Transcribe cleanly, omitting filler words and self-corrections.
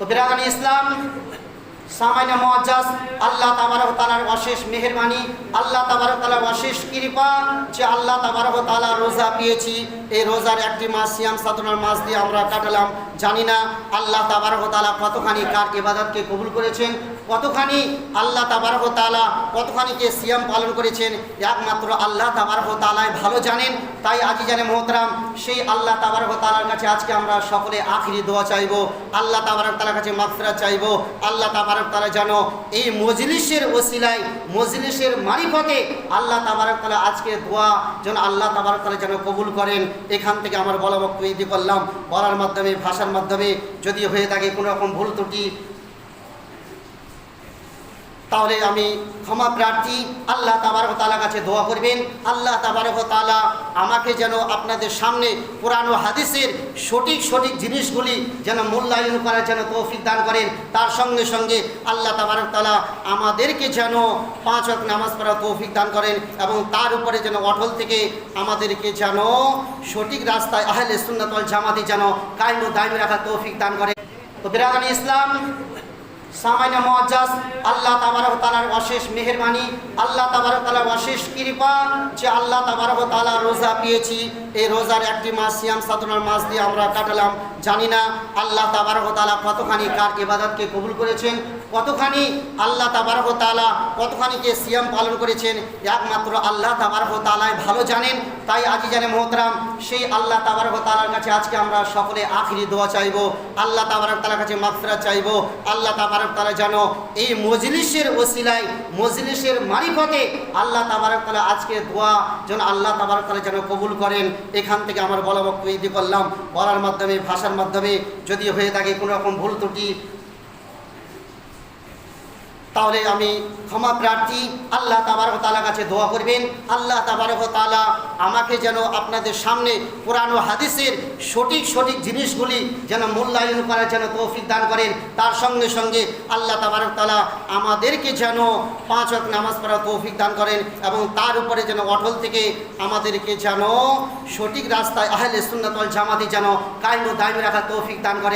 তো বিরাগানি ইসলাম সামান্য মুআজ্জাজ, আল্লাহ তাবারক ওয়া তাআলার অশেষ মেহেরবানি, আল্লাহ তাবারক ওয়া তাআলার অশেষ কৃপা যে আল্লাহ তাবারক ওয়া তাআলা রোজা পেয়েছি। এই রোজার একটি মাস সিয়াম সাধনার মাস দিয়ে আমরা কাটালাম। জানি না আল্লাহ তাবারক ওয়া তাআলা কতখানি কার ইবাদতকে কবুল করেছেন, কতখানি আল্লাহ তাবারক ওয়া তাআলা কতখানিকে সিয়াম পালন করেছেন, একমাত্র আল্লাহ তাবারক ওয়া তাআলাই ভালো জানেন। তাই আজিজানে মোহতারাম, সেই আল্লাহ তাবারক ওয়া তাআলার কাছে আজকে আমরা সকলে আখিরি দোয়া চাইব, আল্লাহ তাবারক ওয়া তাআলার কাছে মাগফিরাত চাইব। আল্লাহ তাবারক ওয়া তাআলা যেন এই মজলিসের ওসিলায়, মজলিসের মারিফতে আল্লাহ তাবারক ওয়া তাআলা আজকে দোয়া যেন আল্লাহ তাবারক ওয়া তাআলা যেন কবুল করেন। এখান থেকে আমার বলা বক্তব্য ইতি করলাম। বলার মাধ্যমে, ভাষার মাধ্যমে যদি হয়ে থাকে কোনো রকম ভুল ত্রুটি, তাহলে আমি ক্ষমা প্রার্থী। আল্লাহ তাবারক ওয়া তাআলার কাছে দোয়া করবেন, আল্লাহ তাবারক ওয়া তাআলা আমাকে যেন আপনাদের সামনে কোরআন ও হাদিসের সঠিক জিনিসগুলি যেন মূল্যায়ন করার যেন তৌফিক দান করেন। তার সঙ্গে সঙ্গে আল্লাহ তাবারক ওয়া তাআলা আমাদেরকে যেন 5 ওয়াক্ত নামাজ পড়ার তৌফিক দান করেন এবং তার উপরে যেন অটল থেকে আমাদেরকে যেন সঠিক রাস্তায় আহলে সুন্নাত ওয়াল জামাতি যেন কায়েম ও দায়েম রাখার তৌফিক দান করেন। তো বিরাগানি ইসলাম সামান্য মুআজ্জাজ, আল্লাহ তাবারক ওয়া তাআলার অশেষ মেহেরবানি, আল্লাহ তাবারক ওয়া তাআলার অশেষ কৃপা যে আল্লাহ তাবারক ওয়া তাআলা রোজা পেয়েছি। এই রোজার একটি মাস সিয়াম সাধনার মাস দিয়ে আমরা কাটালাম। জানি না আল্লাহ তাবারক ওয়া তাআলা কতখানি কার ইবাদতকে কবুল করেছেন, কতখানি আল্লাহ তাবারক ওয়া তাআলা কতখানিকে সিয়াম পালন করেছেন, একমাত্র আল্লাহ তাবারক ওয়া তাআলাই ভালো জানেন। তাই আজিজানে মোহতারাম, সেই আল্লাহ তাবারক ওয়া তাআলার কাছে আজকে আমরা সকলে আখিরি দোয়া চাইব, আল্লাহ তাবারক ওয়া তাআলার কাছে মাগফিরাত চাইব। আল্লাহ তাবারক ওয়া তাআলা যেন এই মজলিসের ওসিলায়, মজলিসের মারিফতে আল্লাহ তাবারক ওয়া তাআলা আজকে দোয়া যেন আল্লাহ তাবারক ওয়া তাআলা যেন কবুল করেন। এখান থেকে আমার বলা বক্তব্য ইতি করলাম। বলার মাধ্যমে, ভাষার মাধ্যমে যদি হয়ে থাকে কোনো রকম ভুল ত্রুটি, তাহলে আমি ক্ষমা প্রার্থী। আল্লাহ তাবারক ওয়া তাআলার কাছে দোয়া করবেন, আল্লাহ তাবারক ওয়া তাআলা আমাকে যেন আপনাদের সামনে কোরআন ও হাদিসের সঠিক জিনিসগুলি যেন মূল্যায়ন করার যেন তৌফিক দান করেন। তার সঙ্গে সঙ্গে আল্লাহ তাবারক ওয়া তাআলা আমাদেরকে যেন 5 ওয়াক্ত নামাজ পড়ার তৌফিক দান করেন এবং তার উপরে যেন অটল থেকে আমাদেরকে যেন সঠিক রাস্তায় আহলে সুন্নাত ওয়াল জামাতি যেন কায়েম ও দায়েম রাখার তৌফিক দান করেন।